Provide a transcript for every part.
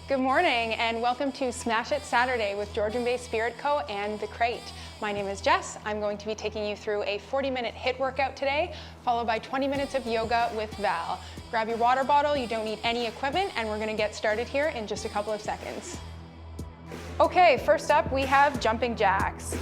Good morning and welcome to Smash It Saturday with Georgian Bay Spirit Co and the Krate. My name is Jess. I'm going to be taking you through a 40-minute HIIT workout today, followed by 20 minutes of yoga with Val. Grab your water bottle, you don't need any equipment, and we're gonna get started here in just a couple of seconds. Okay, first up we have jumping jacks.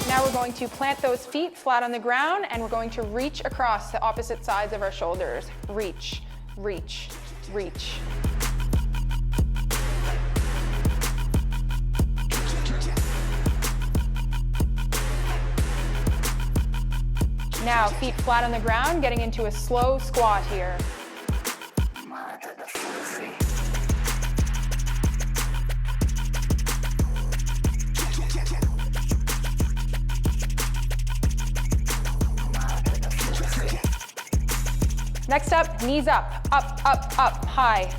Now we're going to plant those feet flat on the ground and we're going to reach across the opposite sides of our shoulders. Reach, reach, reach. Now feet flat on the ground, getting into a slow squat here. Next up, knees up, up, up, up, high.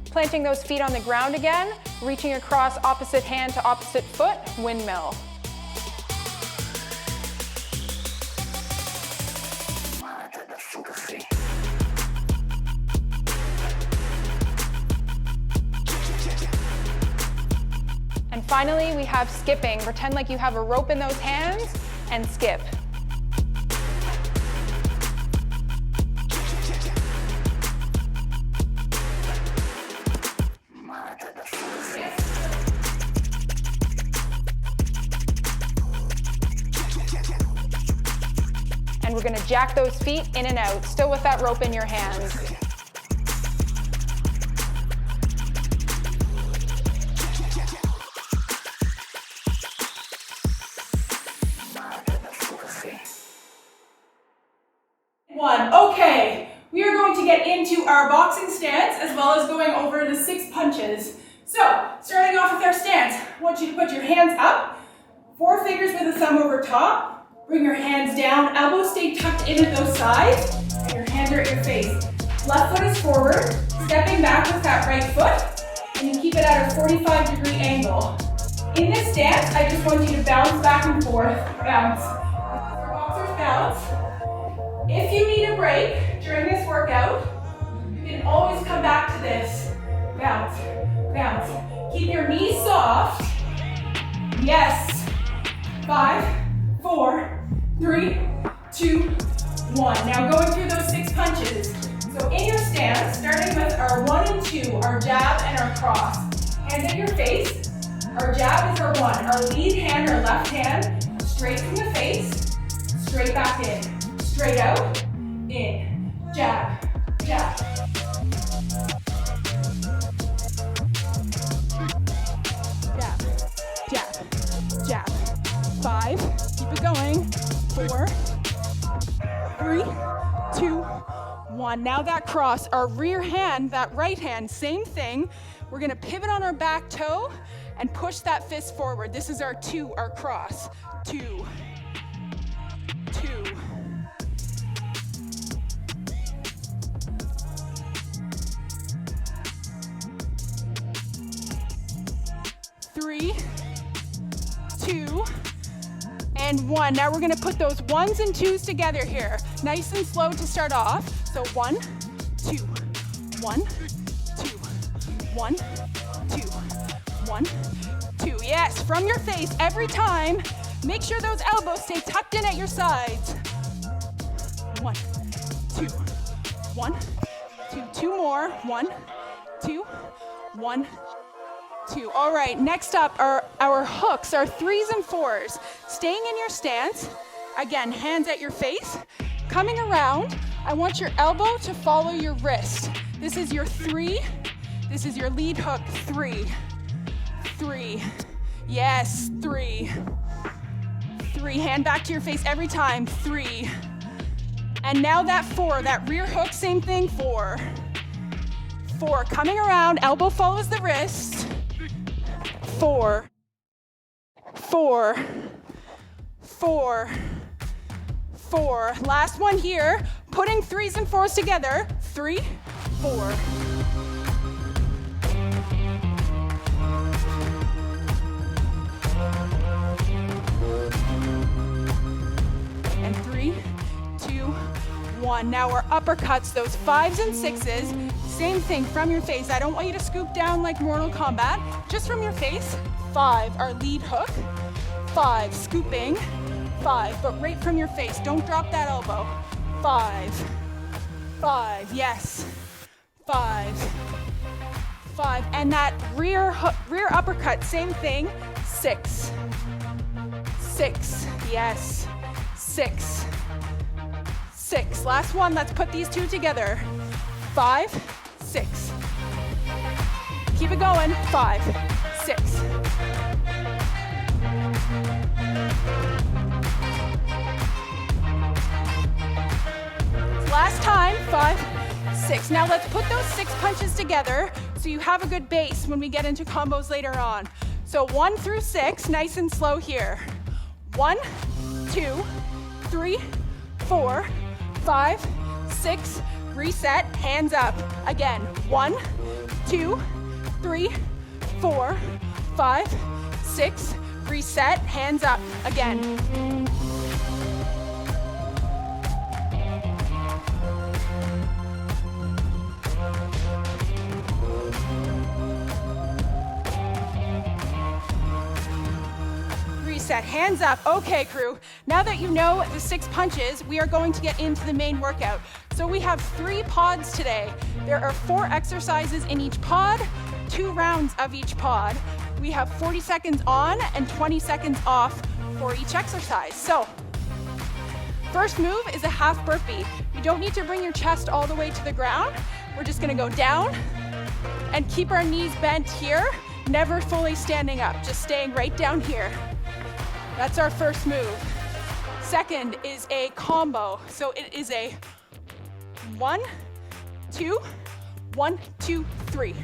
Planting those feet on the ground again, reaching across opposite hand to opposite foot, windmill. And finally, we have skipping. Pretend like you have a rope in those hands and skip. And we're gonna jack those feet in and out, still with that rope in your hands. Okay, we are going to get into our boxing stance as well as going over the 6 punches. So, starting off with our stance, I want you to put your hands up, 4 fingers with a thumb over top, bring your hands down, elbows stay tucked in at those sides, and your hands are at your face. Left foot is forward, stepping back with that right foot, and you keep it at a 45-degree angle. In this stance, I just want you to bounce back and forth, bounce. For boxers, bounce. If you need a break during this workout, you can always come back to this. Bounce, bounce. Keep your knees soft. Yes. 5, 4, 3, 2, 1. Now going through those 6 punches. So in your stance, starting with our 1 and 2, our jab and our cross. Hands at your face. Our jab is our 1. Our lead hand, our left hand, straight from the face, straight back in. Straight out, in, jab, jab. Jab, jab, jab. 5, keep it going. 4, 3, 2, 1. Now that cross, our rear hand, that right hand, same thing. We're gonna pivot on our back toe and push that fist forward. This is our 2, our cross. 2, 2. 3, 2, and 1. Now we're gonna put those 1s and 2s together here. Nice and slow to start off. So 1, 2, 1, 2, 1, 2, 1, 2. Yes, from your face every time. Make sure those elbows stay tucked in at your sides. 1, 2, 1, 2, 2 more. 1, 2, 1, 2. All right, next up are our hooks, our 3s and 4s. Staying in your stance, again, hands at your face. Coming around, I want your elbow to follow your wrist. This is your 3, this is your lead hook, 3, 3. Yes, 3, 3. Hand back to your face every time, 3. And now that 4, that rear hook, same thing, 4. 4, coming around, elbow follows the wrist. 4, 4, 4, 4. Last one here, putting 3s and 4s together. 3, 4. And 3, 2, 1. Now our uppercuts, those 5s and 6s. Same thing from your face. I don't want you to scoop down like Mortal Kombat. Just from your face. 5, our lead hook. 5, scooping. 5, but right from your face. Don't drop that elbow. 5, 5, yes. 5, 5, and that rear uppercut, same thing. 6, 6, yes. 6, 6. Last one. Let's put these 2 together. 5, 6. Keep it going. 5, 6. Last time. 5, 6. Now let's put those 6 punches together so you have a good base when we get into combos later on. So 1 through 6, nice and slow here. 1, 2, 3, 4, 5, 6. Reset, hands up. Again, 1, 2, 3, 4, 5, 6. Reset, hands up. Again. Reset, hands up. Okay, crew. Now that you know the 6 punches, we are going to get into the main workout. So we have 3 pods today. There are 4 exercises in each pod, 2 rounds of each pod. We have 40 seconds on and 20 seconds off for each exercise. So, first move is a half burpee. You don't need to bring your chest all the way to the ground. We're just gonna go down and keep our knees bent here, never fully standing up, just staying right down here. That's our first move. Second is a combo. So it is a 1, 2, 1, 2, 3.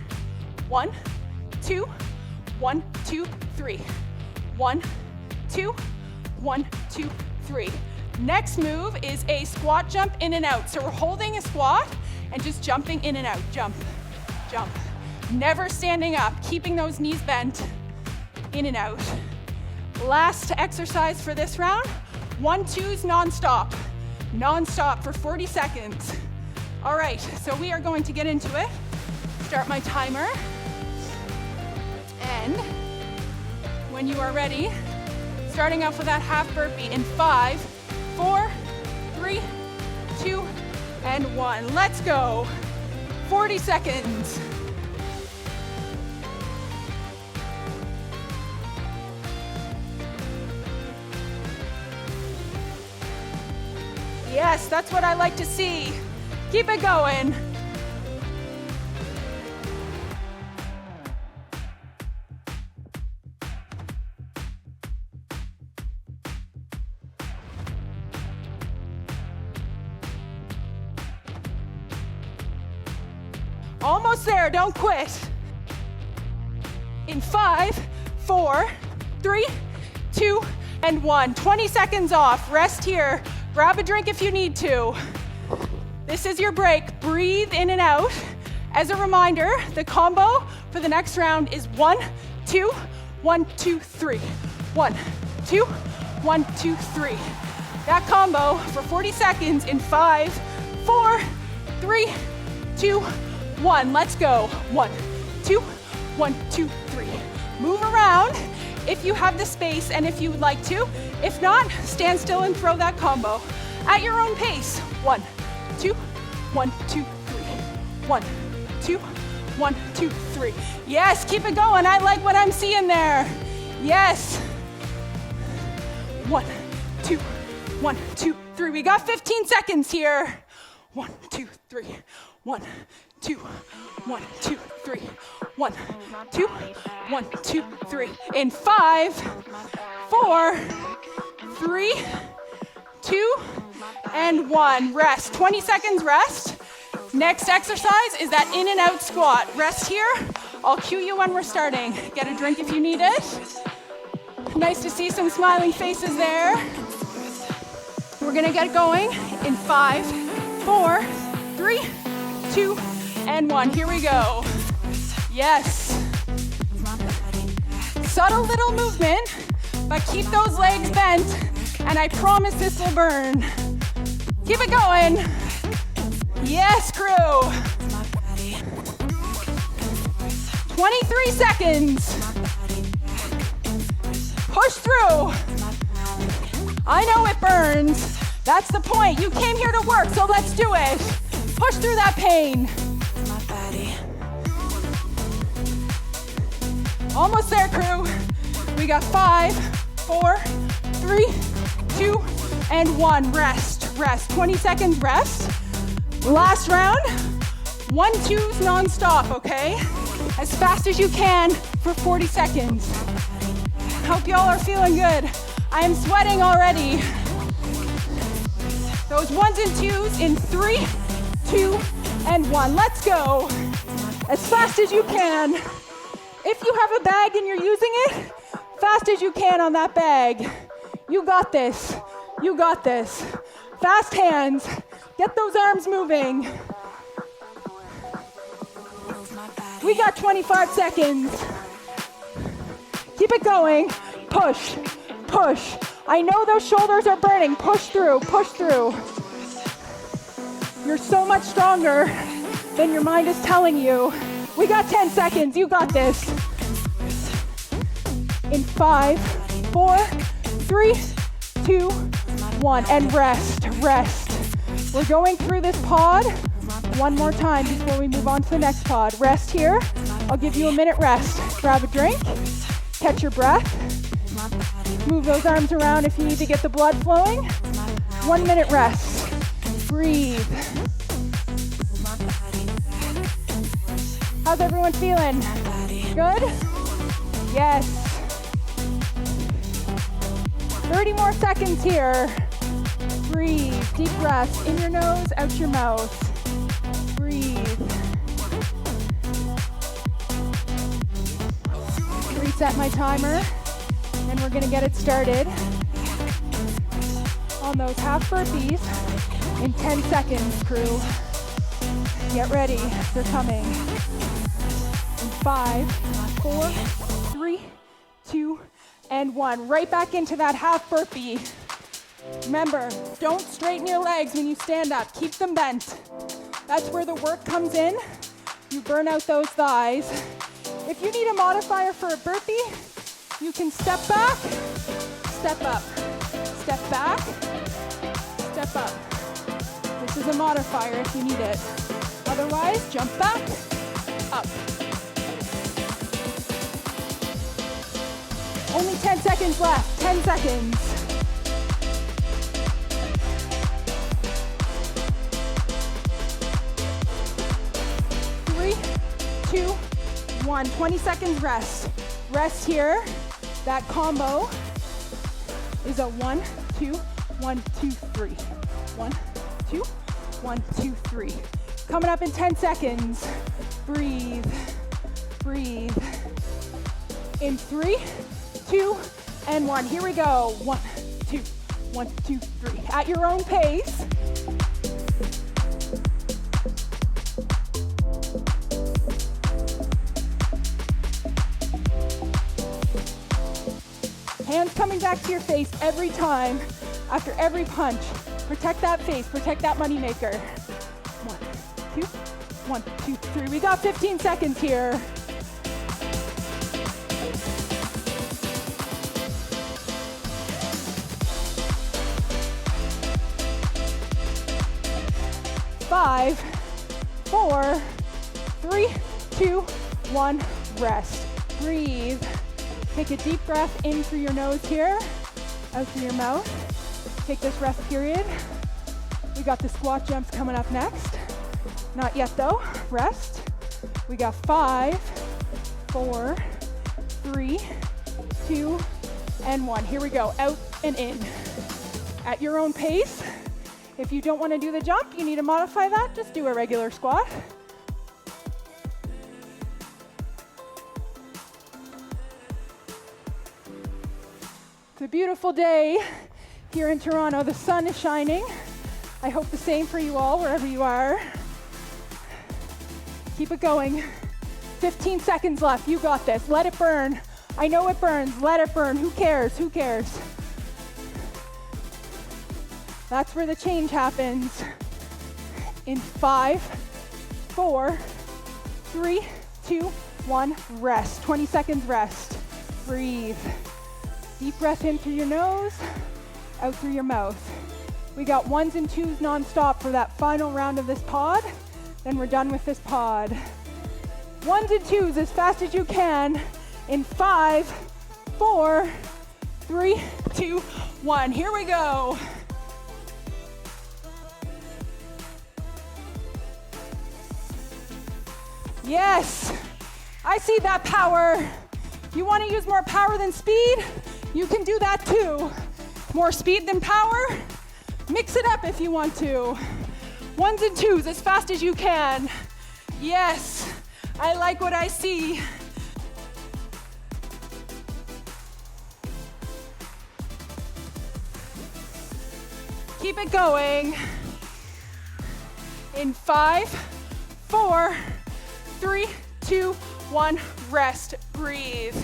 1, 2, 1, 2, 3. 1, 2, 1, 2, 3. Next move is a squat jump in and out. So we're holding a squat and just jumping in and out. Jump, jump. Never standing up, keeping those knees bent, in and out. Last exercise for this round, 1-2s non-stop. Non-stop for 40 seconds. All right, so we are going to get into it. Start my timer. And when you are ready, starting off with that half burpee in 5, 4, 3, 2, and 1. Let's go. 40 seconds. Yes, that's what I like to see. Keep it going. Almost there, don't quit. In 5, 4, 3, 2, and 1. 20 seconds off, rest here. Grab a drink if you need to. This is your break. Breathe in and out. As a reminder, the combo for the next round is 1, 2, 1, 2, 3. 1, 2, 1, 2, 3. That combo for 40 seconds in 5, 4, 3, 2, 1. Let's go. 1, 2, 1, 2, 3. Move around if you have the space and if you would like to. If not, stand still and throw that combo at your own pace. 1, 2, 1, 2, 3. 1, 2, 1, 2, 3. Yes, keep it going. I like what I'm seeing there. Yes. 1, 2, 1, 2, 3. We got 15 seconds here. 1, 2, 3. 1, 2, 1, 2, 3. 1, 2, 1, 2, 3. In 5, 4, 3, 2, and 1. Rest. 20 seconds rest. Next exercise is that in and out squat. Rest here. I'll cue you when we're starting. Get a drink if you need it. Nice to see some smiling faces there. We're gonna get going in 5, 4, 3, 2, and 1. Here we go. Yes. Subtle little movement, but keep those legs bent, and I promise this will burn. Keep it going. Yes, crew. 23 seconds. Push through. I know it burns. That's the point. You came here to work, so let's do it. Push through that pain. Almost there, crew. We got 5, 4, 3, 2, and 1. Rest, rest. 20 seconds rest. Last round. 1, 2s non-stop, okay? As fast as you can for 40 seconds. Hope y'all are feeling good. I am sweating already. Those 1s and 2s in 3, 2, and 1. Let's go. As fast as you can. If you have a bag and you're using it, fast as you can on that bag. You got this. You got this. Fast hands. Get those arms moving. We got 25 seconds. Keep it going. Push, push. I know those shoulders are burning. Push through, push through. You're so much stronger than your mind is telling you. We got 10 seconds. You got this. In 5, 4, 3, 2, 1. And rest, rest. We're going through this pod one more time before we move on to the next pod. Rest here. I'll give you a minute rest. Grab a drink. Catch your breath. Move those arms around if you need to get the blood flowing. 1 minute rest. Breathe. How's everyone feeling? Good? Yes. 30 more seconds here. Breathe. Deep breaths in your nose, out your mouth. Breathe. Reset my timer, and we're gonna get it started on those half burpees in 10 seconds, crew. Get ready, they're coming. In 5, 4, 3, 2, and 1. Right back into that half burpee. Remember, don't straighten your legs when you stand up. Keep them bent. That's where the work comes in. You burn out those thighs. If you need a modifier for a burpee, you can step back, step up, step back, step up. This is a modifier if you need it. Otherwise, jump back, up. Only 10 seconds left, 10 seconds. Three, 2, 1. 20 seconds rest. Rest here. That combo is a 1, 2, 1, 2, 3. 1, 2, 1, 2, 3. Coming up in 10 seconds. Breathe. Breathe. In 3, 2, and 1. Here we go. 1, 2, 1, 2, 3. At your own pace. Hands coming back to your face every time, after every punch. Protect that face, protect that money maker. 1, 2, 1, 2, 3. We got 15 seconds here. 5, 4, 3, 2, 1, rest. Breathe. Take a deep breath in through your nose here, out through your mouth. Take this rest period. We got the squat jumps coming up next. Not yet though, rest. We got 5, 4, 3, 2, and 1. Here we go, out and in. at your own pace. If you don't want to do the jump, you need to modify that, just do a regular squat. It's a beautiful day here in Toronto. The sun is shining. I hope the same for you all, wherever you are. Keep it going. 15 seconds left. You got this. Let it burn. I know it burns. Let it burn. Who cares? Who cares? That's where the change happens. In 5, 4, 3, 2, 1, rest. 20 seconds rest. Breathe. Deep breath in through your nose, out through your mouth. We got 1s and 2s nonstop for that final round of this pod. Then we're done with this pod. 1s and 2s as fast as you can in 5, 4, 3, 2, 1. Here we go. Yes, I see that power. You want to use more power than speed? You can do that too. More speed than power? Mix it up if you want to. 1s and 2s as fast as you can. Yes, I like what I see. Keep it going. In 5, 4, 3, 2, 1, rest, breathe.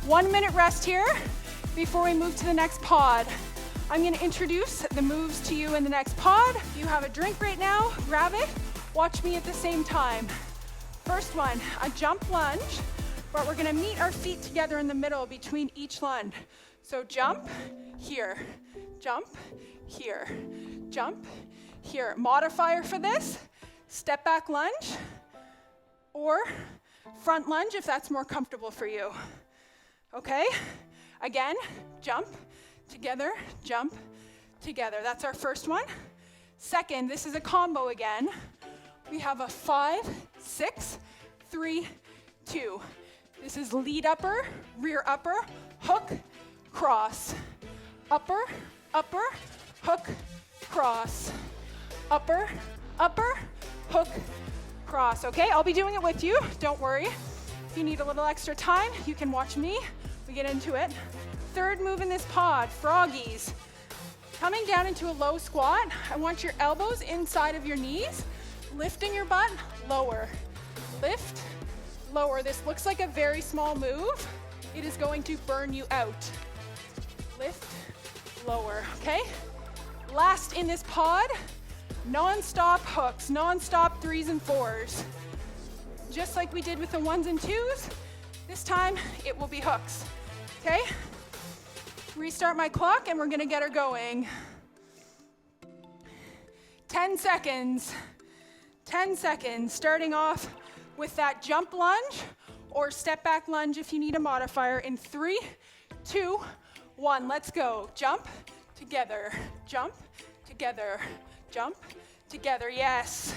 1 minute rest here before we move to the next pod. I'm gonna introduce the moves to you in the next pod. You have a drink right now, grab it, watch me at the same time. First one, a jump lunge, but we're gonna meet our feet together in the middle between each lunge. So jump, here, jump, here, jump, here. Modifier for this, step back lunge, or front lunge if that's more comfortable for you. Okay, again, jump, together, jump, together. That's our first one. Second, this is a combo again. We have a 5, 6, 3, 2. This is lead upper, rear upper, hook, cross. Upper, upper, hook, cross. Upper, upper, hook, cross. Okay, I'll be doing it with you, don't worry. If you need a little extra time, you can watch me. We get into it. Third move in this pod, froggies. Coming down into a low squat, I want your elbows inside of your knees, lifting your butt, lower. Lift, lower. This looks like a very small move. It is going to burn you out. Lift, lower, okay? Last in this pod, non-stop hooks, non-stop 3s and 4s. Just like we did with the 1s and 2s, this time it will be hooks, okay? Restart my clock and we're gonna get her going. 10 seconds, 10 seconds, starting off with that jump lunge or step back lunge if you need a modifier in 3, 2, 1, let's go. Jump, together, jump, together, jump, together, yes.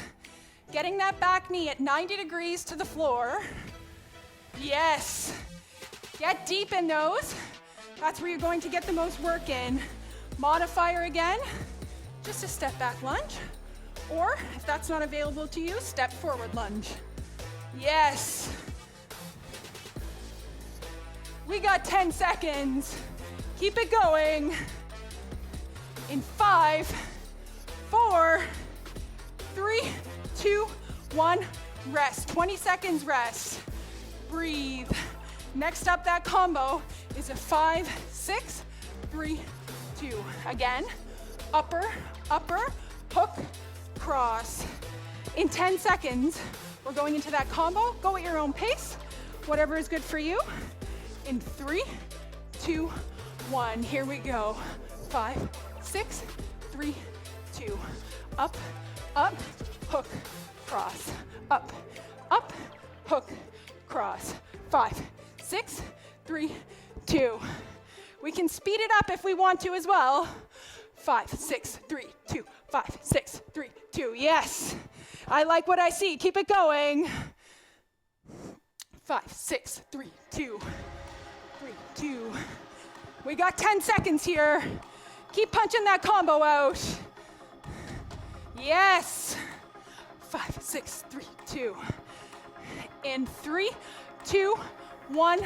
Getting that back knee at 90 degrees to the floor. Yes. Get deep in those. That's where you're going to get the most work in. Modifier again, just a step back lunge. Or if that's not available to you, step forward lunge. Yes. We got 10 seconds. Keep it going. In 5, 4, 3, 2, 1, rest. 20 seconds rest. Breathe. Next up, that combo is a 5, 6, 3, 2. Again, upper, upper, hook, cross. In 10 seconds, we're going into that combo. Go at your own pace, whatever is good for you. In 3, 2, 1, here we go. 5, 6, 3, 2. Up, up, hook, cross. Up, up, hook, cross. 5, 6, 3, 2. We can speed it up if we want to as well. 5, 6, 3, 2, 5, 6, 3, 2. Yes, I like what I see. Keep it going. 5, 6, 3, 2, 3, 2. We got 10 seconds here. Keep punching that combo out. Yes. 5, 6, 3, 2. In 3, 2, 1,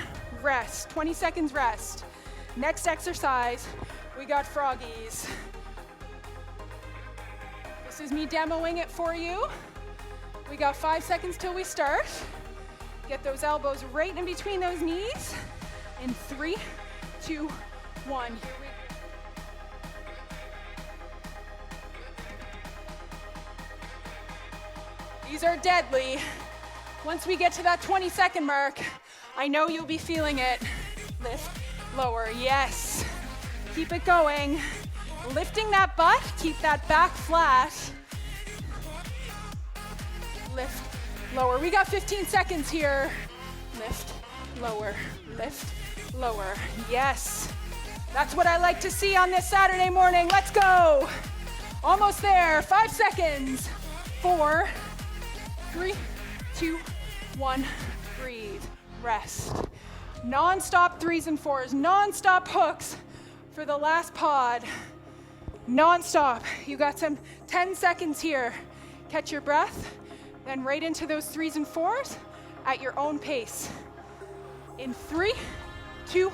rest. 20 seconds rest. Next exercise, we got froggies. This is me demoing it for you. We got 5 seconds till we start. Get those elbows right in between those knees. In 3, 2, 1. Here we go. These are deadly. Once we get to that 20-second mark, I know you'll be feeling it. Lift, lower, yes. Keep it going. Lifting that butt, keep that back flat. Lift, lower. We got 15 seconds here. Lift, lower, lift, lower. Yes. That's what I like to see on this Saturday morning. Let's go. Almost there. 5 seconds. 4, 3, 2, 1. Breathe. Rest. Non-stop 3s and 4s. Non-stop hooks for the last pod. Non-stop. You got some 10 seconds here. Catch your breath. Then right into those 3s and 4s at your own pace. In 3, 2,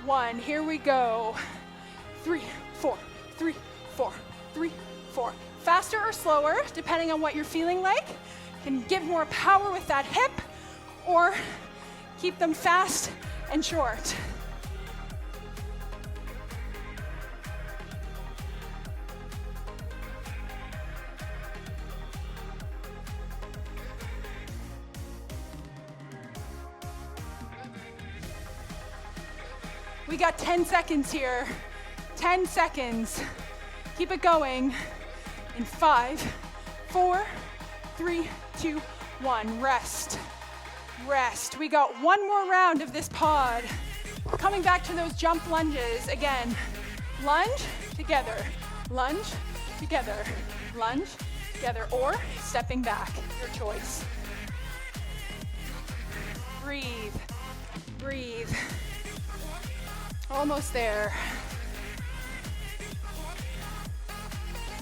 1. Here we go. 3, 4, 3, 4, 3, 4. Faster or slower, depending on what you're feeling like. Can give more power with that hip, or keep them fast and short. We got 10 seconds here. 10 seconds. Keep it going. In 5, 4, 3, 2, 1. Rest. Rest. We got one more round of this pod. Coming back to those jump lunges. Again, lunge, together. Lunge, together. Lunge, together. Or stepping back. Your choice. Breathe. Breathe. Almost there.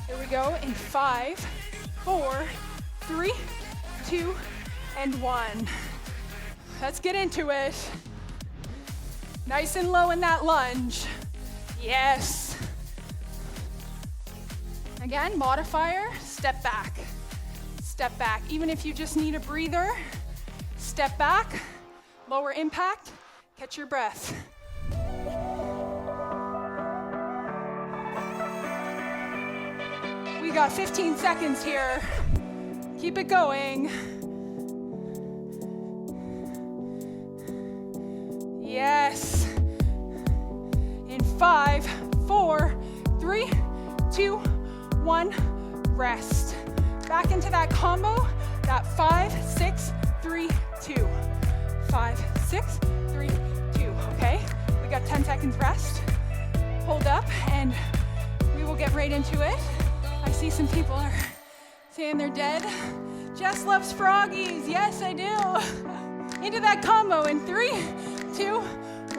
Here we go in 5, 4, 3, 2, and 1. Let's get into it. Nice and low in that lunge. Yes. Again, modifier, step back. Step back. Even if you just need a breather, step back, lower impact, catch your breath. We got 15 seconds here. Keep it going. Yes. In 5, 4, 3, 2, 1. Rest. Back into that combo. That 5, 6, 3, 2. 5, 6, 3, 2. Okay? We got 10 seconds rest. Hold up and we will get right into it. I see some people are saying they're dead. Jess loves froggies. Yes, I do. Into that combo in 3, 2,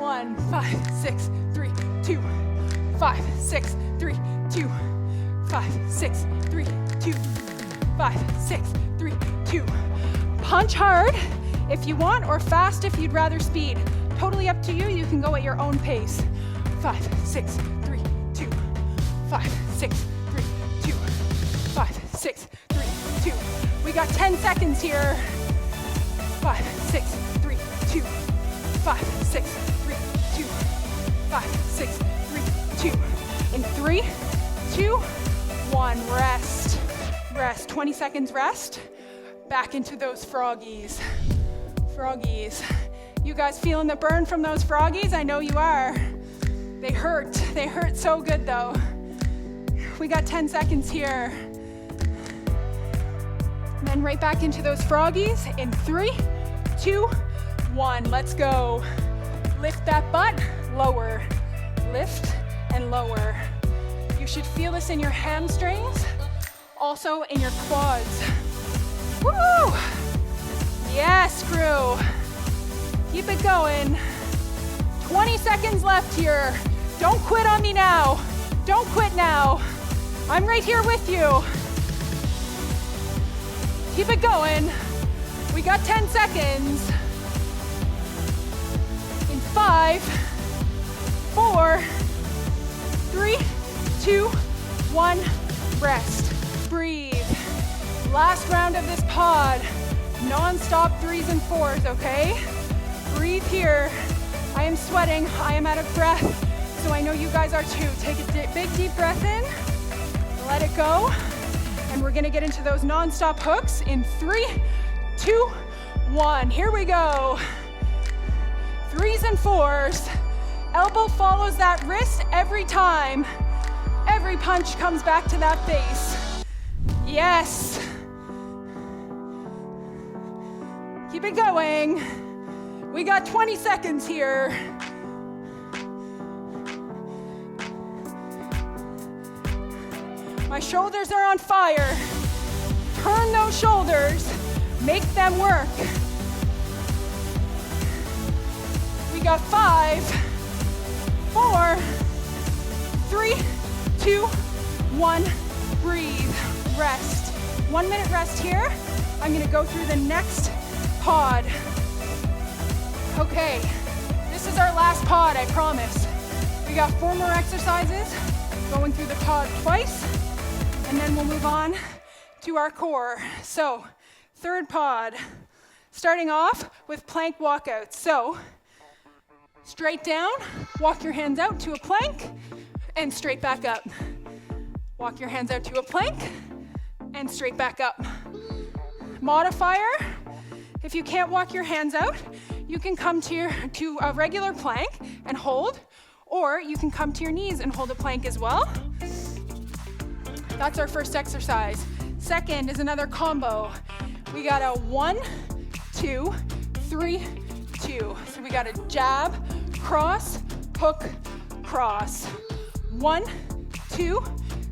1. 5, 6, 3, 2. 5, 6, 3, 2. 5, 6, 3, 2. 5, 6, 3, 2. Punch hard if you want, or fast if you'd rather speed. Totally up to you. You can go at your own pace. 5, 6, 3, 2. 5, 6, 3, 2. 5, 6, 3, 2. We got 10 seconds here. 5, 6, 3, 2. 5, 6, 3, 2. 5, 6, 3, 2. In 3, 2, 1. Rest. Rest. 20 seconds rest. Back into those froggies. Froggies. You guys feeling the burn from those froggies? I know you are. They hurt. They hurt so good though. We got 10 seconds here. And then right back into those froggies in 3, 2, 1. Let's go. Lift that butt, lower. Lift and lower. You should feel this in your hamstrings, also in your quads. Woo! Yes, crew. Keep it going. 20 seconds left here. Don't quit on me now. Don't quit now. I'm right here with you. Keep it going. We got 10 seconds. In 5, 4, 3, 2, 1, rest. Breathe. Last round of this pod. Non-stop 3s and 4s, okay? Breathe here. I am sweating, I am out of breath, so I know you guys are too. Take a big deep breath in, let it go, and we're gonna get into those non-stop hooks in 3, 2, 1. Here we go. 3s and 4s. Elbow follows that wrist every time. Every punch comes back to that face. Yes. Keep it going. We got 20 seconds here. My shoulders are on fire. Turn those shoulders. Make them work. We got 5, 4, 3, 2, 1. Breathe. Rest. 1 minute rest here. I'm gonna go through the next pod. Okay, this is our last pod, I promise. We got 4 more exercises, going through the pod twice, and then we'll move on to our core. So, third pod, starting off with plank walkouts. So, straight down, walk your hands out to a plank, and straight back up. Walk your hands out to a plank, and straight back up. Modifier, if you can't walk your hands out, you can come to a regular plank and hold, or you can come to your knees and hold a plank as well. That's our first exercise. Second is another combo. We got a 1, 2, 3, 2. So we got a jab, cross, hook, cross. 1, 2,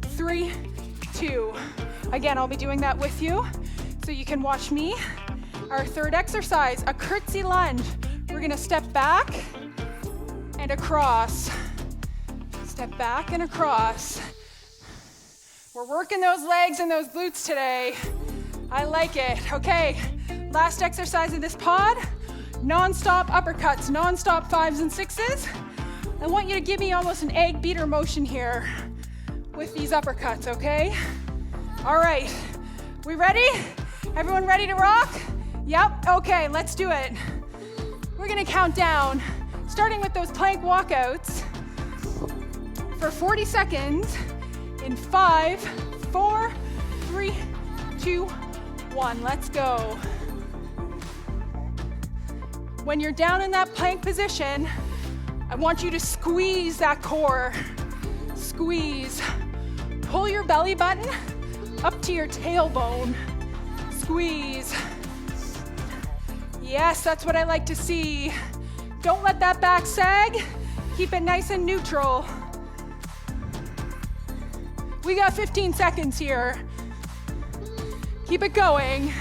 3, 2. Again, I'll be doing that with you, so you can watch me. Our third exercise, a curtsy lunge. We're gonna step back and across. Step back and across. We're working those legs and those glutes today. I like it. Okay, last exercise of this pod, non-stop uppercuts, non-stop 5s and 6s. I want you to give me almost an egg beater motion here with these uppercuts, okay? All right, we ready? Everyone ready to rock? Yep, okay, let's do it. We're gonna count down, starting with those plank walkouts for 40 seconds in 5, 4, 3, 2, 1. Let's go. When you're down in that plank position, I want you to squeeze that core. Squeeze. Pull your belly button up to your tailbone. Squeeze. Yes, that's what I like to see. Don't let that back sag. Keep it nice and neutral. We got 15 seconds here. Keep it going.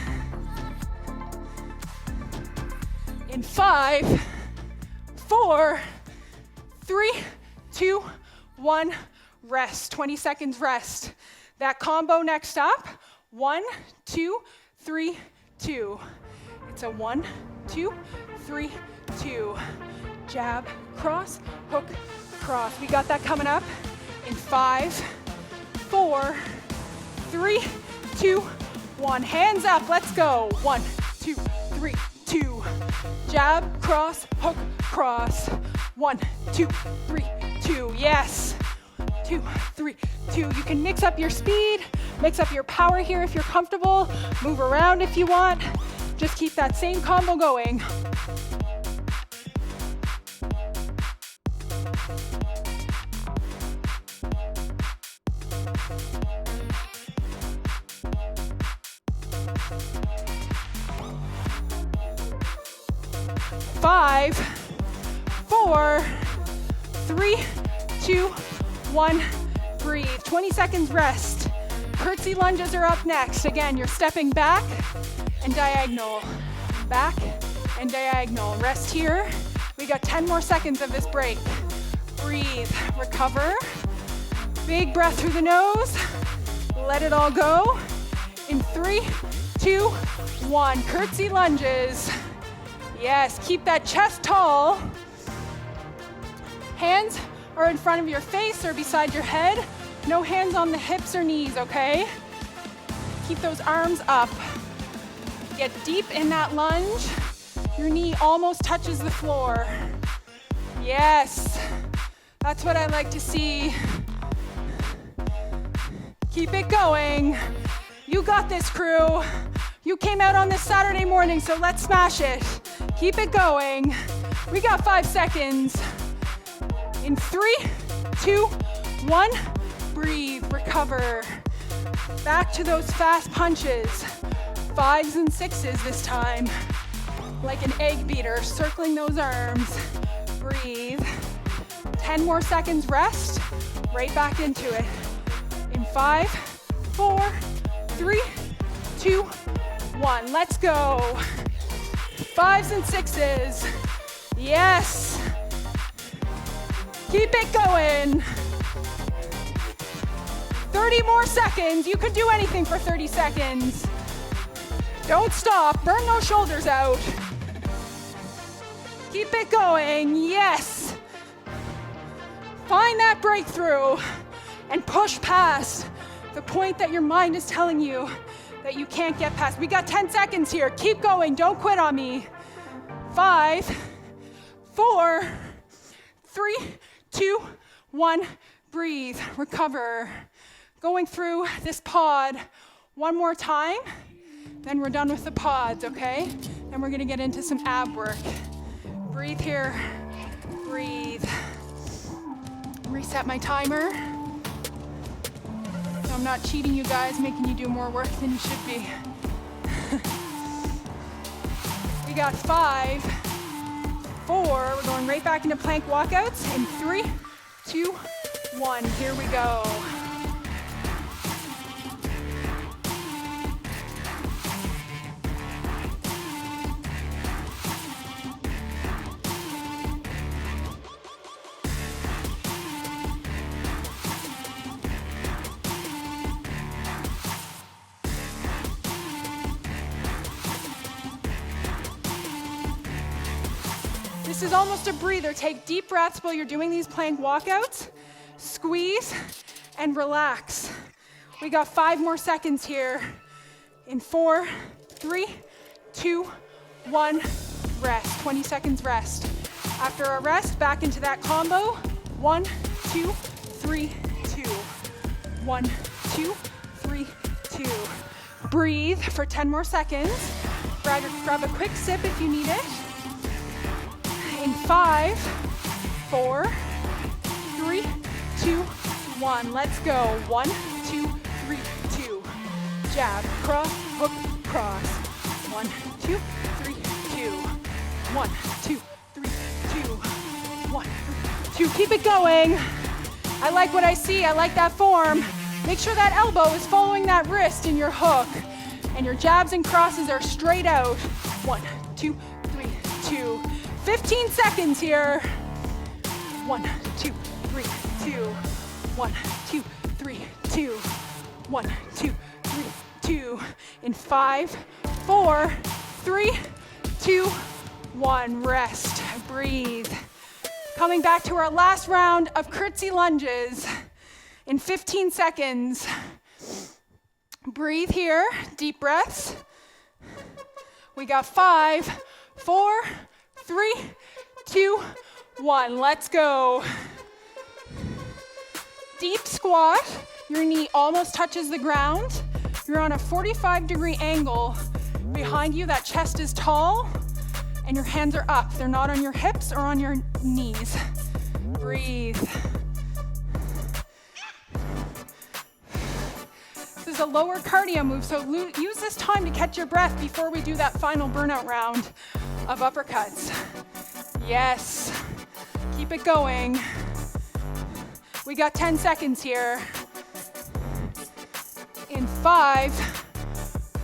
In 5, 4, 3, 2, 1, rest. 20 seconds rest. That combo next up, 1, 2, 3, 2. It's a 1, 2, 3, 2. Jab, cross, hook, cross. We got that coming up in 5, 4, 3, 2, 1. Hands up, let's go. 1, 2, 3, 2. Jab, cross, hook, cross. 1, 2, 3, 2. Yes. 2, 3, 2. You can mix up your speed, mix up your power here if you're comfortable. Move around if you want. Just keep that same combo going. Five, 4, 3, 2, 1. Breathe. 20 seconds rest. Curtsy lunges are up next. Again, you're stepping back and diagonal. Back and diagonal. Rest here. We got 10 more seconds of this break. Breathe. Recover. Big breath through the nose. Let it all go. In 3, 2, 1. Curtsy lunges. Yes, keep that chest tall. Hands are in front of your face or beside your head. No hands on the hips or knees, okay? Keep those arms up. Get deep in that lunge. Your knee almost touches the floor. Yes, that's what I like to see. Keep it going. You got this, crew. You came out on this Saturday morning, so let's smash it. Keep it going. We got 5 seconds. In 3, 2, 1, breathe, recover. Back to those fast punches. 5s and 6s this time. Like an egg beater, circling those arms. Breathe. 10 more seconds, rest. Right back into it. In 5, 4, 3, 2, 1. Let's go. 5s and 6s. Yes. Keep it going. 30 more seconds. You could do anything for 30 seconds. Don't stop. Burn those shoulders out. Keep it going. Yes. Find that breakthrough and push past the point that your mind is telling you that you can't get past. We got 10 seconds here. Keep going. Don't quit on me. 5, 4, 3, 2, 1. Breathe. Recover. Going through this pod one more time. Then we're done with the pods, okay? Then we're gonna get into some ab work. Breathe here, breathe. Reset my timer. So I'm not cheating you guys, making you do more work than you should be. We got 5, 4, we're going right back into plank walkouts in 3, 2, 1, here we go. This is almost a breather. Take deep breaths while you're doing these plank walkouts. Squeeze and relax. We got 5 more seconds here. In 4, 3, 2, 1, rest. 20 seconds rest. After a rest, back into that combo. 1, 2, 3, 2. 1, 2, 3, 2. Breathe for 10 more seconds. Grab a quick sip if you need it. In 5, 4, 3, 2, 1. Let's go. 1, 2, 3, 2. Jab, cross, hook, cross. 1, 2, 3, 2. 1, 2, 3, 2. 1, 3, 2. Keep it going. I like what I see. I like that form. Make sure that elbow is following that wrist in your hook. And your jabs and crosses are straight out. 1, 2, 3, 2. 15 seconds here. 1, 2, 3, 2. 1, 2, 3, 2. 1, 2, 3, 2. In 5, 4, 3, 2, 1. Rest. Breathe. Coming back to our last round of curtsy lunges in 15 seconds. Breathe here. Deep breaths. We got 5, 4, 3, 2, 1. Let's go. Deep squat. Your knee almost touches the ground. You're on a 45-degree angle. Behind you, that chest is tall, and your hands are up. They're not on your hips or on your knees. Breathe. This is a lower cardio move, so use this time to catch your breath before we do that final burnout round of uppercuts. Yes. Keep it going. We got 10 seconds here. In 5,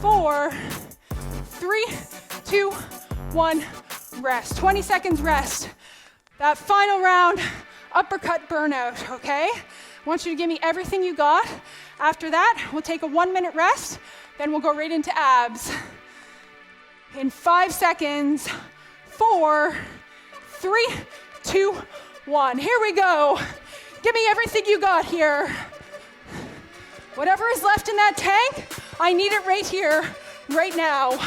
4, 3, 2, 1, rest. 20 seconds rest. That final round, uppercut burnout, okay? I want you to give me everything you got. After that, we'll take a 1-minute rest, then we'll go right into abs. In 5 seconds, 4, 3, 2, 1. Here we go. Give me everything you got here. Whatever is left in that tank, I need it right here, right now.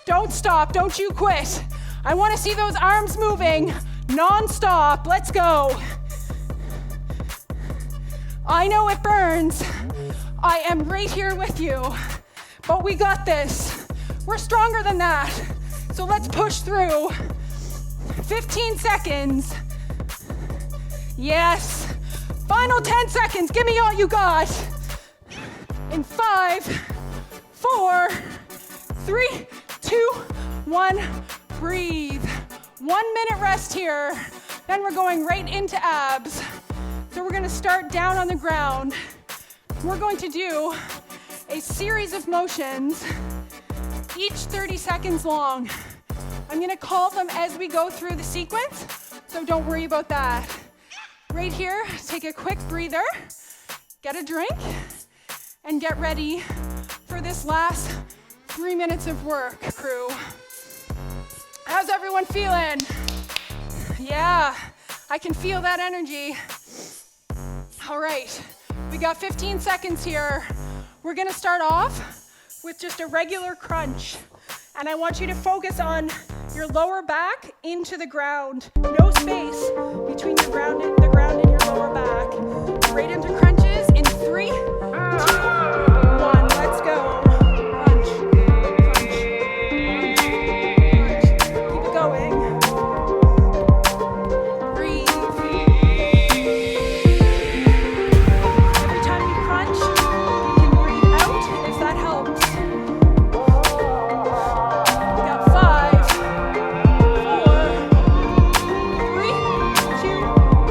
Don't stop, don't you quit. I want to see those arms moving non-stop. Let's go. I know it burns. I am right here with you, but we got this. We're stronger than that. So let's push through. 15 seconds. Yes. Final 10 seconds. Give me all you got. In 5, 4, 3, 2, 1. Breathe. 1 minute rest here. Then we're going right into abs. So we're gonna start down on the ground. We're going to do a series of motions, each 30 seconds long. I'm gonna call them as we go through the sequence, so don't worry about that. Right here, take a quick breather, get a drink, and get ready for this last 3 minutes of work, crew. How's everyone feeling? Yeah, I can feel that energy. All right, we got 15 seconds here. We're gonna start off with just a regular crunch. And I want you to focus on your lower back into the ground. No space between the ground and your lower back. Right into crunches in 3, 2, 1. Let's go. Crunch, crunch, crunch, crunch. Keep it going. Breathe. Every time you crunch, you can breathe out if that helps. We got 5, 4, 3, 2,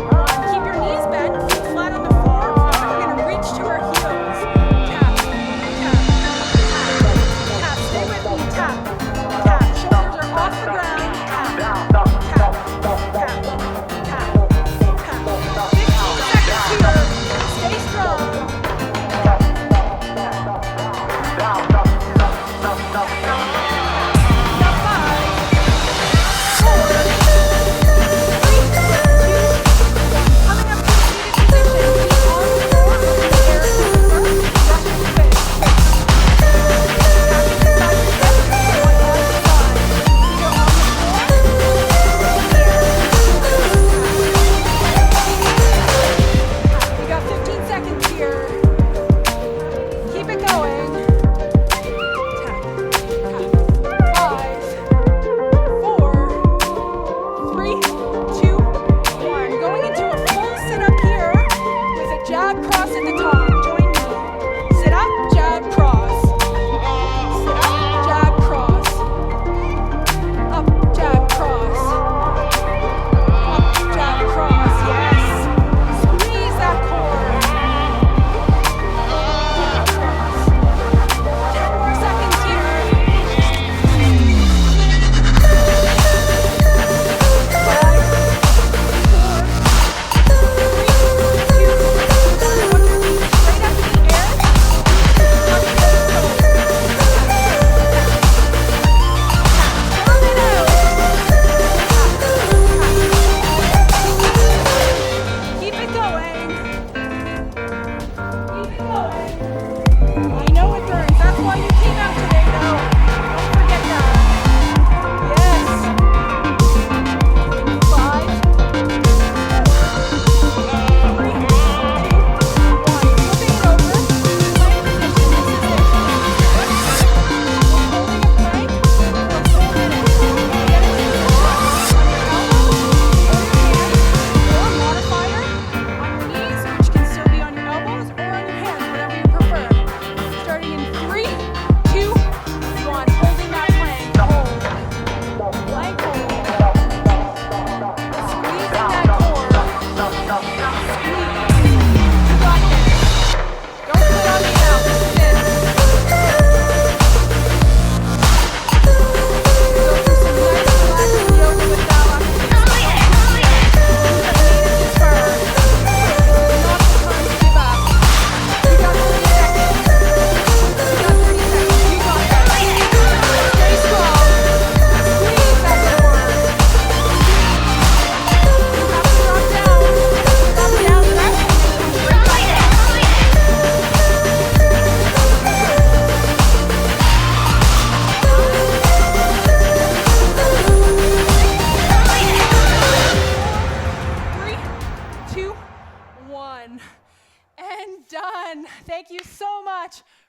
1. Keep your knees bent, feet flat on the floor.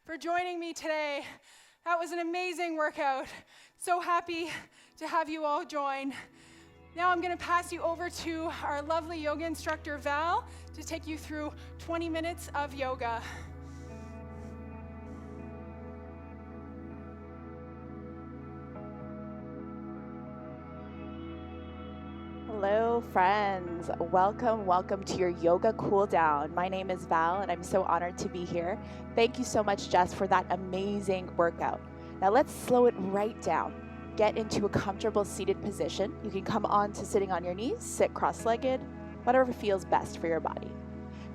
for joining me today. That was an amazing workout. So happy to have you all join. Now I'm going to pass you over to our lovely yoga instructor, Val, to take you through 20 minutes of yoga. Hello friends, welcome to your yoga cool down. My name is Val and I'm so honored to be here. Thank you so much, Jess, for that amazing workout. Now let's slow it right down. Get into a comfortable seated position. You can come on to sitting on your knees, sit cross-legged, whatever feels best for your body.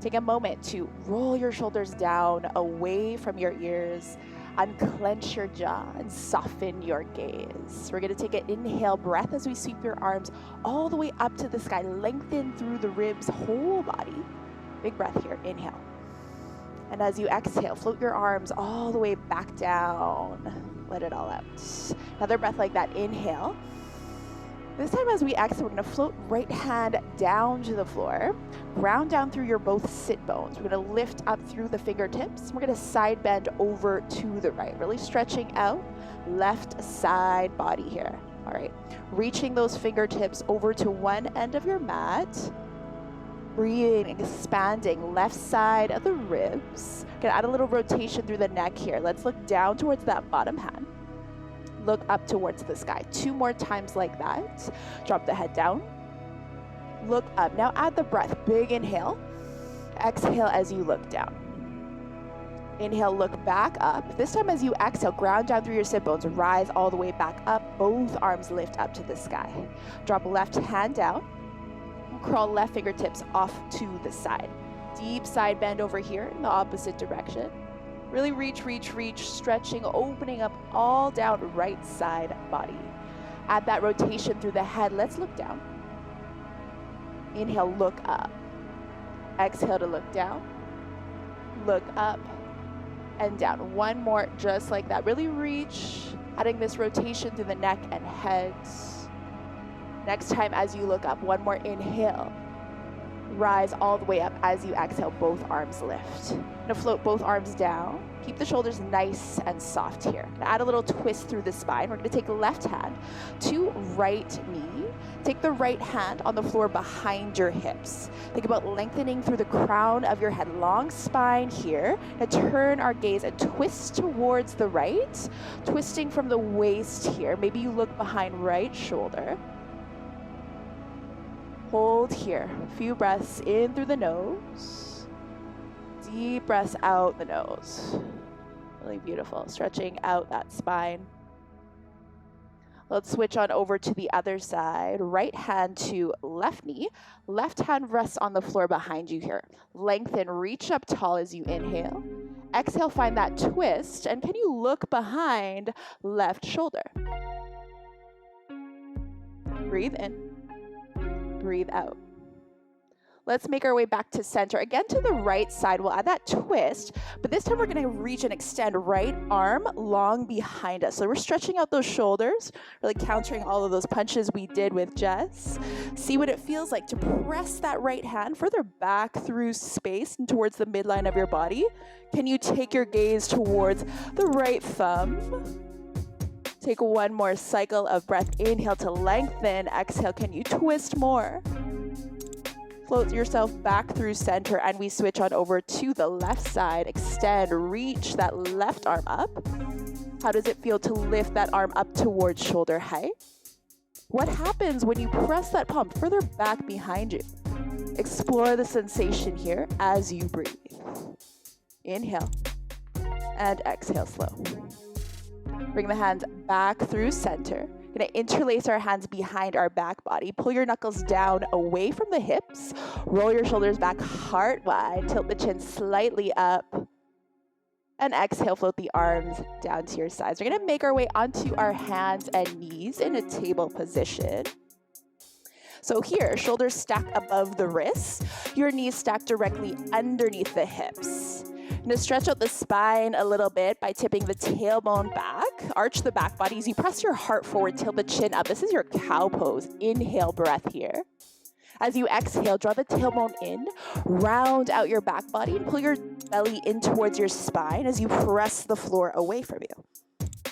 Take a moment to roll your shoulders down away from your ears, unclench your jaw and soften your gaze. We're going to take an inhale breath as we sweep your arms all the way up to the sky. Lengthen through the ribs, whole body. Big breath here, inhale. And as you exhale, float your arms all the way back down. Let it all out. Another breath like that, inhale. This time as we exhale, we're going to float right hand down to the floor. Ground down through your both sit bones. We're going to lift up through the fingertips. We're going to side bend over to the right. Really stretching out. Left side body here. All right. Reaching those fingertips over to one end of your mat. Breathing, expanding left side of the ribs. Going to add a little rotation through the neck here. Let's look down towards that bottom hand. Look up towards the sky. 2 more times like that. Drop the head down. Look up. Now add the breath. Big inhale. Exhale as you look down. Inhale, look back up. This time as you exhale, ground down through your sit bones. Rise all the way back up. Both arms lift up to the sky. Drop left hand down. Crawl left fingertips off to the side. Deep side bend over here in the opposite direction. Really reach, stretching, opening up all down right side body. Add that rotation through the head. Let's look down. Inhale, look up. Exhale to look down. Look up and down. One more, just like that. Really reach, adding this rotation through the neck and head. Next time as you look up, one more inhale. Rise all the way up. As you exhale, both arms lift. Now float both arms down. Keep the shoulders nice and soft here. Now add a little twist through the spine. We're going to take left hand to right knee. Take the right hand on the floor behind your hips. Think about lengthening through the crown of your head. Long spine here. Now turn our gaze and twist towards the right. Twisting from the waist here. Maybe you look behind right shoulder. Hold here. A few breaths in through the nose. Deep breaths out the nose. Really beautiful. Stretching out that spine. Let's switch on over to the other side. Right hand to left knee. Left hand rests on the floor behind you here. Lengthen, reach up tall as you inhale. Exhale, find that twist. And can you look behind left shoulder? Breathe in. Breathe out. Let's make our way back to center. Again, to the right side, we'll add that twist, but this time we're going to reach and extend right arm long behind us. So we're stretching out those shoulders, really countering all of those punches we did with Jess. See what it feels like to press that right hand further back through space and towards the midline of your body. Can you take your gaze towards the right thumb? Take one more cycle of breath. Inhale to lengthen. Exhale, can you twist more? Float yourself back through center and we switch on over to the left side. Extend, reach that left arm up. How does it feel to lift that arm up towards shoulder height? What happens when you press that palm further back behind you? Explore the sensation here as you breathe. Inhale and exhale slow. Bring the hands back through center. Gonna interlace our hands behind our back body. Pull your knuckles down away from the hips. Roll your shoulders back heart wide. Tilt the chin slightly up. And exhale, float the arms down to your sides. We're gonna make our way onto our hands and knees in a table position. So here, shoulders stack above the wrists. Your knees stack directly underneath the hips. Now stretch out the spine a little bit by tipping the tailbone back. Arch the back body as you press your heart forward, tilt the chin up. This is your cow pose. Inhale, breath here. As you exhale, draw the tailbone in, round out your back body, and pull your belly in towards your spine as you press the floor away from you.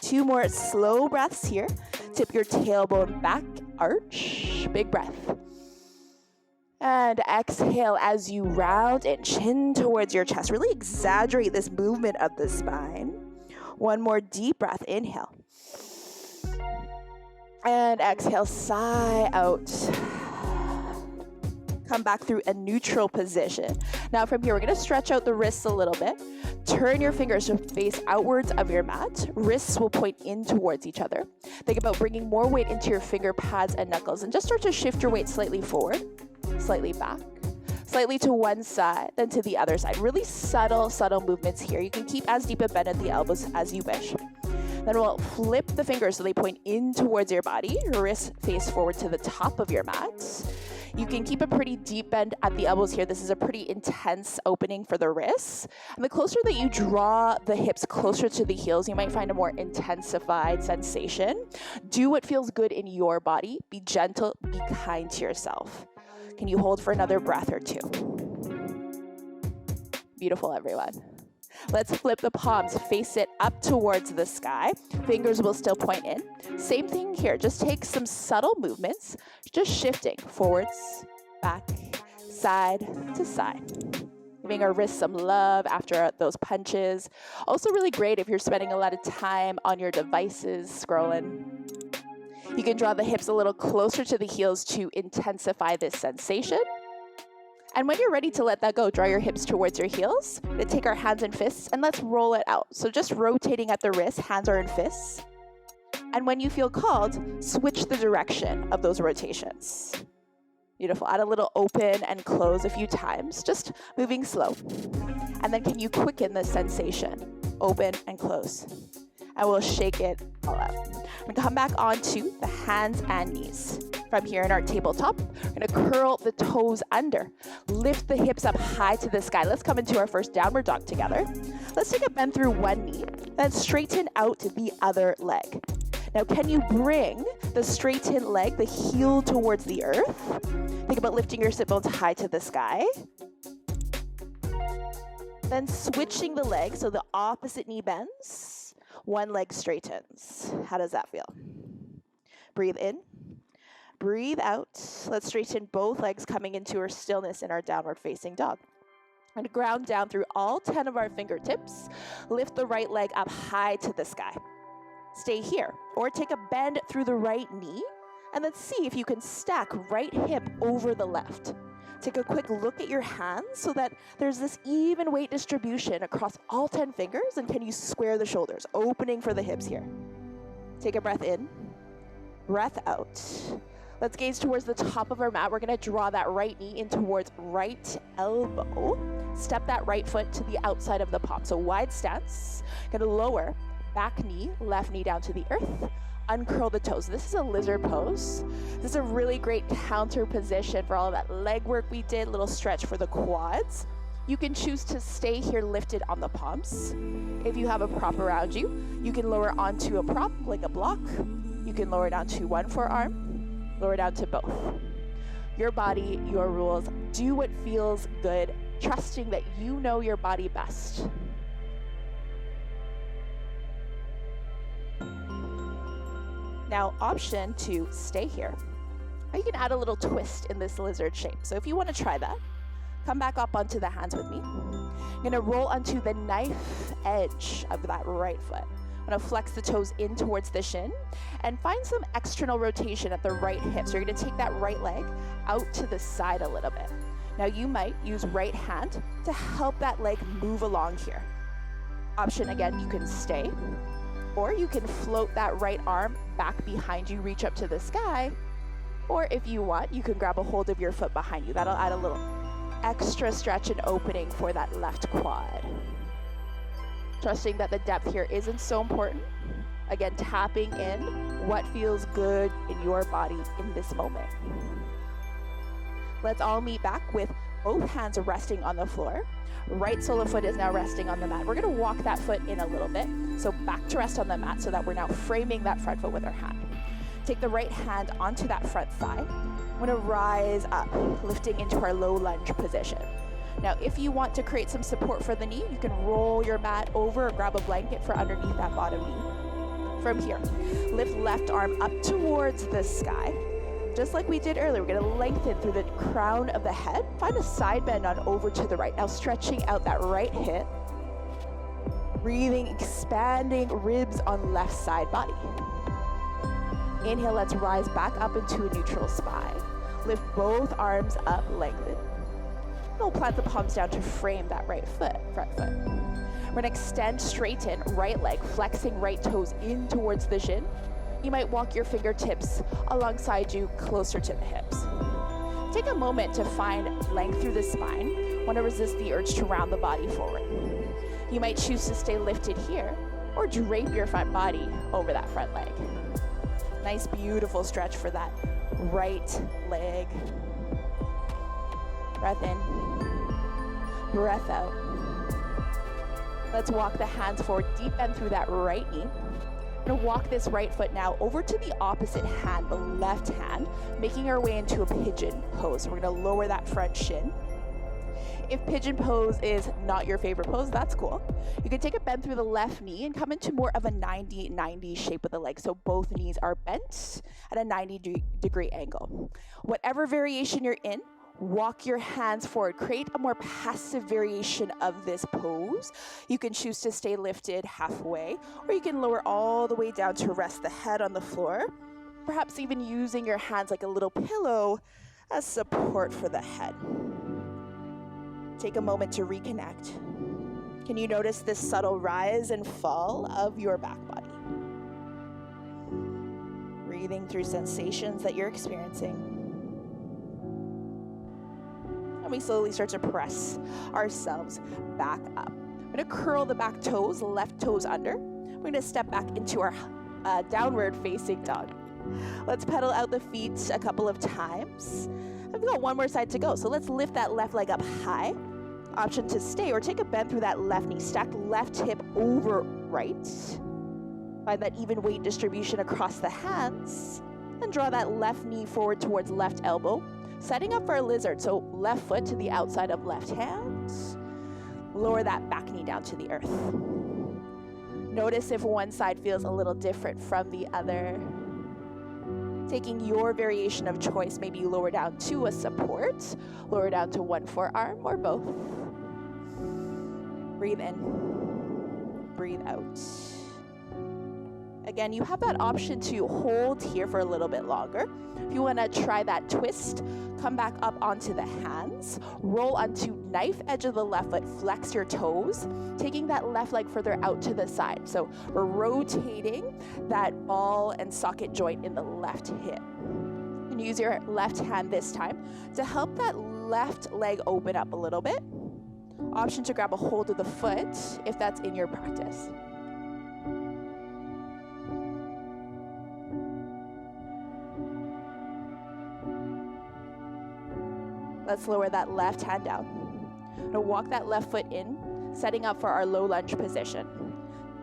2 more slow breaths here. Tip your tailbone back, arch, big breath. And exhale as you round and chin towards your chest. Really exaggerate this movement of the spine. 1 more deep breath, inhale. And exhale, sigh out. Come back through a neutral position. Now from here, we're gonna stretch out the wrists a little bit. Turn your fingers to face outwards of your mat. Wrists will point in towards each other. Think about bringing more weight into your finger pads and knuckles, and just start to shift your weight slightly forward, slightly back, slightly to one side, then to the other side. Really subtle movements here. You can keep as deep a bend at the elbows as you wish. Then we'll flip the fingers so they point in towards your body. Wrists face forward to the top of your mat. You can keep a pretty deep bend at the elbows here. This is a pretty intense opening for the wrists. And the closer that you draw the hips closer to the heels, you might find a more intensified sensation. Do what feels good in your body. Be gentle, be kind to yourself. Can you hold for another breath or 2? Beautiful, everyone. Let's flip the palms, face it up towards the sky. Fingers will still point in. Same thing here, just take some subtle movements, just shifting forwards, back, side to side. Giving our wrists some love after those punches. Also really great if you're spending a lot of time on your devices scrolling. You can draw the hips a little closer to the heels to intensify this sensation. And when you're ready to let that go, draw your hips towards your heels. We're gonna take our hands and fists and let's roll it out. So just rotating at the wrist, hands are in fists. And when you feel called, switch the direction of those rotations. Beautiful. Add a little open and close a few times, just moving slow. And then can you quicken the sensation? Open and close. And we'll shake it all out. We're gonna come back onto the hands and knees. From here in our tabletop, we're gonna curl the toes under. Lift the hips up high to the sky. Let's come into our first downward dog together. Let's take a bend through one knee, then straighten out the other leg. Now, can you bring the straightened leg, the heel towards the earth? Think about lifting your sit bones high to the sky. Then switching the leg so the opposite knee bends, one leg straightens. How does that feel? Breathe in. Breathe out. Let's straighten both legs coming into our stillness in our downward facing dog. And ground down through all 10 of our fingertips. Lift the right leg up high to the sky. Stay here, or take a bend through the right knee, and then see if you can stack right hip over the left. Take a quick look at your hands so that there's this even weight distribution across all 10 fingers, and can you square the shoulders, opening for the hips here. Take a breath in, breath out. Let's gaze towards the top of our mat. We're gonna draw that right knee in towards right elbow. Step that right foot to the outside of the palm. So wide stance. Gonna lower back knee, left knee down to the earth. Uncurl the toes. This is a lizard pose. This is a really great counter position for all of that leg work we did, little stretch for the quads. You can choose to stay here lifted on the palms. If you have a prop around you, you can lower onto a prop like a block. You can lower down to one forearm. Lower down to both. Your body, your rules. Do what feels good, trusting that you know your body best. Now, option to stay here. Or you can add a little twist in this lizard shape. So if you want to try that, come back up onto the hands with me. I'm gonna roll onto the knife edge of that right foot. I'm gonna flex the toes in towards the shin and find some external rotation at the right hip. So you're gonna take that right leg out to the side a little bit. Now you might use right hand to help that leg move along here. Option again, you can stay, or you can float that right arm back behind you, reach up to the sky, or if you want, you can grab a hold of your foot behind you. That'll add a little extra stretch and opening for that left quad. Trusting that the depth here isn't so important. Again, tapping in what feels good in your body in this moment. Let's all meet back with both hands resting on the floor. Right sole of foot is now resting on the mat. We're gonna walk that foot in a little bit. So back to rest on the mat so that we're now framing that front foot with our hand. Take the right hand onto that front thigh. We're gonna rise up, lifting into our low lunge position. Now, if you want to create some support for the knee, you can roll your mat over or grab a blanket for underneath that bottom knee. From here, lift left arm up towards the sky. Just like we did earlier, we're gonna lengthen through the crown of the head. Find a side bend on over to the right. Now stretching out that right hip. Breathing, expanding ribs on left side body. Inhale, let's rise back up into a neutral spine. Lift both arms up, lengthen. We'll plant the palms down to frame that right foot, front foot. We're gonna extend, straighten, right leg, flexing right toes in towards the shin. You might walk your fingertips alongside you, closer to the hips. Take a moment to find length through the spine. Want to resist the urge to round the body forward. You might choose to stay lifted here, or drape your front body over that front leg. Nice, beautiful stretch for that right leg. Breath in, breath out. Let's walk the hands forward, deep bend through that right knee. We're gonna walk this right foot now over to the opposite hand, the left hand, making our way into a pigeon pose. We're gonna lower that front shin. If pigeon pose is not your favorite pose, that's cool. You can take a bend through the left knee and come into more of a 90-90 shape with the leg. So both knees are bent at a 90-degree angle. Whatever variation you're in, walk your hands forward. Create a more passive variation of this pose. You can choose to stay lifted halfway, or you can lower all the way down to rest the head on the floor. Perhaps even using your hands like a little pillow as support for the head. Take a moment to reconnect. Can you notice this subtle rise and fall of your back body? Breathing through sensations that you're experiencing. We slowly start to press ourselves back up. We're gonna curl the back toes, left toes under. We're gonna step back into our downward facing dog. Let's pedal out the feet a couple of times. I've got one more side to go, so let's lift that left leg up high. Option to stay or take a bend through that left knee. Stack left hip over right. Find that even weight distribution across the hands. And draw that left knee forward towards left elbow. Setting up for a lizard, so left foot to the outside of left hand. Lower that back knee down to the earth. Notice if one side feels a little different from the other. Taking your variation of choice, maybe you lower down to a support, lower down to one forearm, or both. Breathe in, breathe out. Again, you have that option to hold here for a little bit longer. If you want to try that twist, come back up onto the hands, roll onto knife edge of the left foot, flex your toes, taking that left leg further out to the side. So we're rotating that ball and socket joint in the left hip. And use your left hand this time to help that left leg open up a little bit. Option to grab a hold of the foot if that's in your practice. Let's lower that left hand down. Now walk that left foot in, setting up for our low lunge position.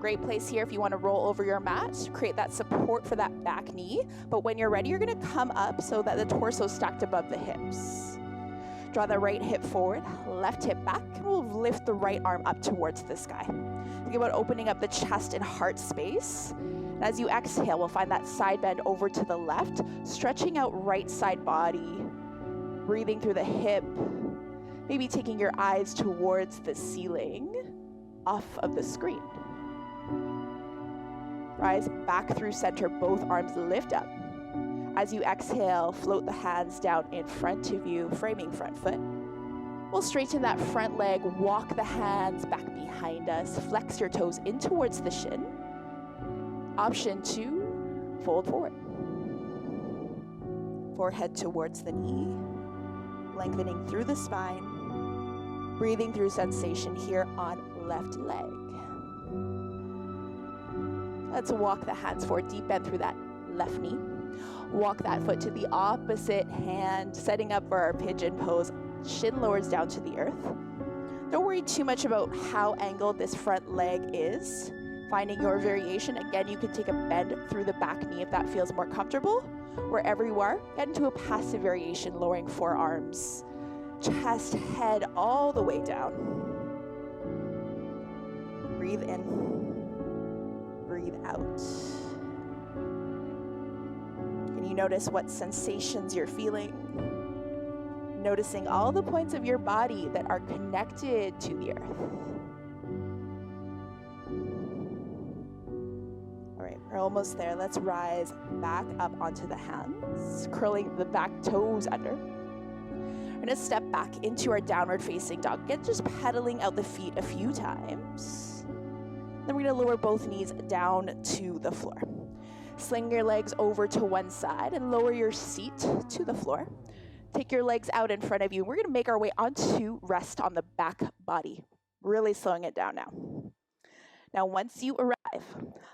Great place here if you want to roll over your mat, create that support for that back knee. But when you're ready, you're going to come up so that the torso is stacked above the hips. Draw the right hip forward, left hip back, and we'll lift the right arm up towards the sky. Think about opening up the chest and heart space. And as you exhale, we'll find that side bend over to the left, stretching out right side body. Breathing through the hip, maybe taking your eyes towards the ceiling, off of the screen. Rise back through center, both arms lift up. As you exhale, float the hands down in front of you, framing front foot. We'll straighten that front leg, walk the hands back behind us, flex your toes in towards the shin. Option to fold forward. Forehead towards the knee. Lengthening through the spine, breathing through sensation here on left leg. Let's walk the hands forward, deep bend through that left knee. Walk that foot to the opposite hand, setting up for our pigeon pose. Shin lowers down to the earth. Don't worry too much about how angled this front leg is. Finding your variation, again, you can take a bend through the back knee if that feels more comfortable. Wherever you are, get into a passive variation, lowering forearms, chest, head, all the way down. Breathe in, breathe out. Can you notice what sensations you're feeling? Noticing all the points of your body that are connected to the earth. All right, we're almost there. Let's rise back up onto the hands, curling the back toes under. We're gonna step back into our downward facing dog. Again, just pedaling out the feet a few times. Then we're gonna lower both knees down to the floor. Sling your legs over to one side and lower your seat to the floor. Take your legs out in front of you. We're gonna make our way onto rest on the back body. Really slowing it down now. Now, once you arrive,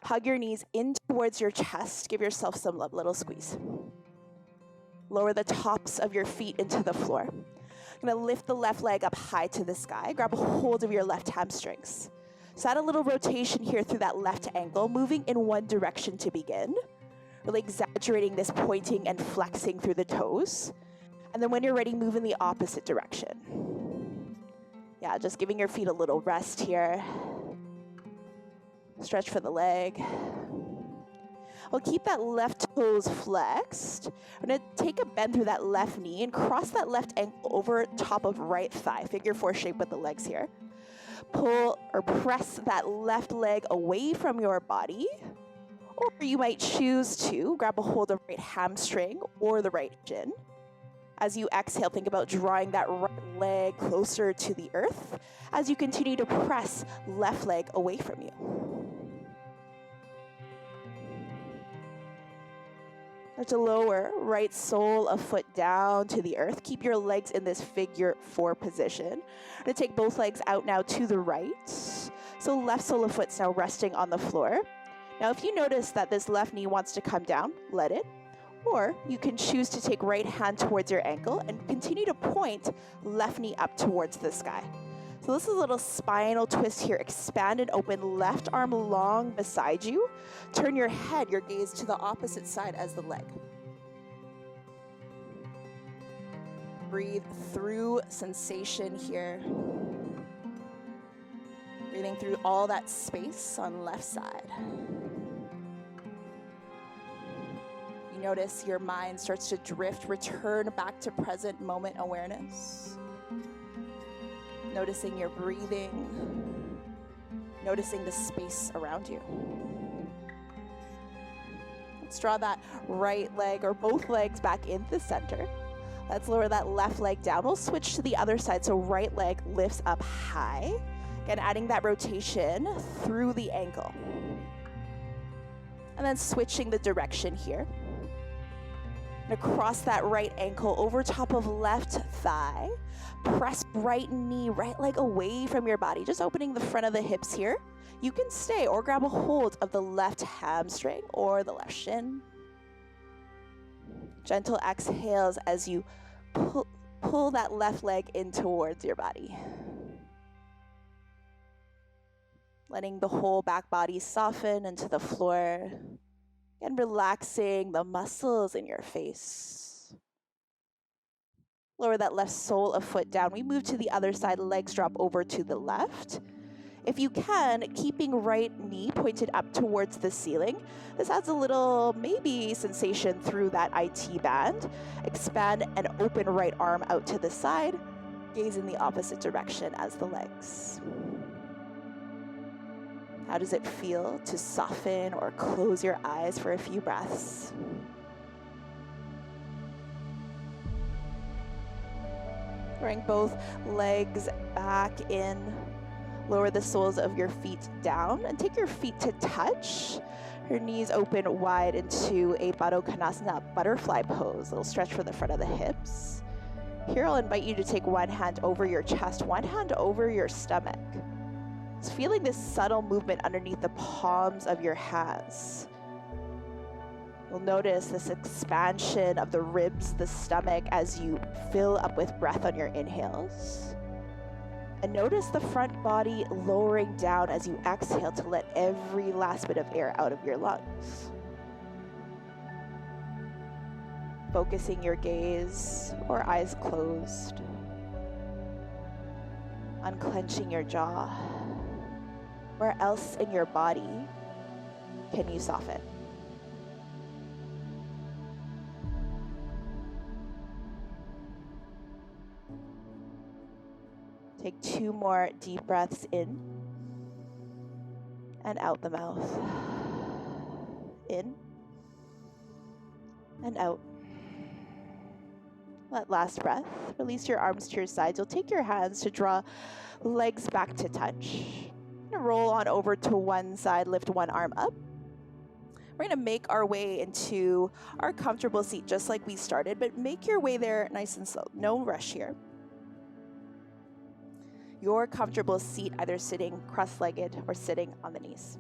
hug your knees in towards your chest. Give yourself some love, little squeeze. Lower the tops of your feet into the floor. I'm gonna lift the left leg up high to the sky. Grab a hold of your left hamstrings. So add a little rotation here through that left ankle, moving in one direction to begin. Really exaggerating this pointing and flexing through the toes. And then when you're ready, move in the opposite direction. Yeah, just giving your feet a little rest here. Stretch for the leg. We'll keep that left toes flexed. We're gonna take a bend through that left knee and cross that left ankle over top of right thigh. Figure 4 shape with the legs here. Pull or press that left leg away from your body. Or you might choose to grab a hold of right hamstring or the right shin. As you exhale, think about drawing that right leg closer to the earth as you continue to press left leg away from you. Start to lower right sole of foot down to the earth. Keep your legs in this figure 4 position. I'm going to take both legs out now to the right. So left sole of foot's now resting on the floor. Now, if you notice that this left knee wants to come down, let it. Or you can choose to take right hand towards your ankle and continue to point left knee up towards the sky. So this is a little spinal twist here. Expand and open, left arm long beside you. Turn your head, your gaze to the opposite side as the leg. Breathe through sensation here. Breathing through all that space on left side. You notice your mind starts to drift, return back to present moment awareness. Noticing your breathing, noticing the space around you. Let's draw that right leg or both legs back into the center. Let's lower that left leg down. We'll switch to the other side, so right leg lifts up high. Again, adding that rotation through the ankle. And then switching the direction here. And across that right ankle, over top of left thigh. Press right knee, right leg away from your body. Just opening the front of the hips here. You can stay or grab a hold of the left hamstring or the left shin. Gentle exhales as you pull that left leg in towards your body. Letting the whole back body soften into the floor and relaxing the muscles in your face. Lower that left sole of foot down. We move to the other side, legs drop over to the left. If you can, keeping right knee pointed up towards the ceiling. This adds a little maybe sensation through that IT band. Expand and open right arm out to the side. Gaze in the opposite direction as the legs. How does it feel to soften or close your eyes for a few breaths? Bring both legs back in. Lower the soles of your feet down and take your feet to touch. Your knees open wide into a Baddha Konasana, butterfly pose. A little stretch for the front of the hips. Here I'll invite you to take one hand over your chest, one hand over your stomach. Just feeling this subtle movement underneath the palms of your hands. You'll notice this expansion of the ribs, the stomach, as you fill up with breath on your inhales. And notice the front body lowering down as you exhale to let every last bit of air out of your lungs. Focusing your gaze or eyes closed. Unclenching your jaw. Where else in your body can you soften? Take 2 more deep breaths in and out the mouth. In and out. That last breath, release your arms to your sides. You'll take your hands to draw legs back to touch. Roll on over to one side, lift one arm up. We're gonna make our way into our comfortable seat just like we started, but make your way there nice and slow. No rush here. Your comfortable seat, either sitting cross-legged or sitting on the knees.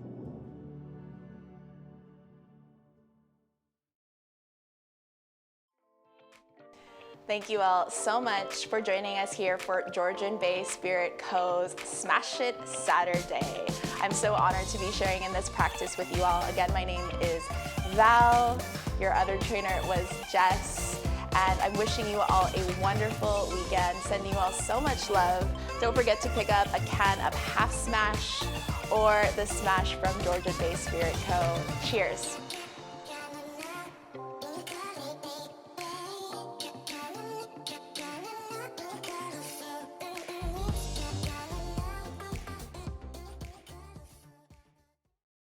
Thank you all so much for joining us here for Georgian Bay Spirit Co.'s Smash It Saturday. I'm so honored to be sharing in this practice with you all. Again, my name is Val. Your other trainer was Jess. And I'm wishing you all a wonderful weekend, sending you all so much love. Don't forget to pick up a can of Half Smash or the Smash from Georgian Bay Spirit Co. Cheers.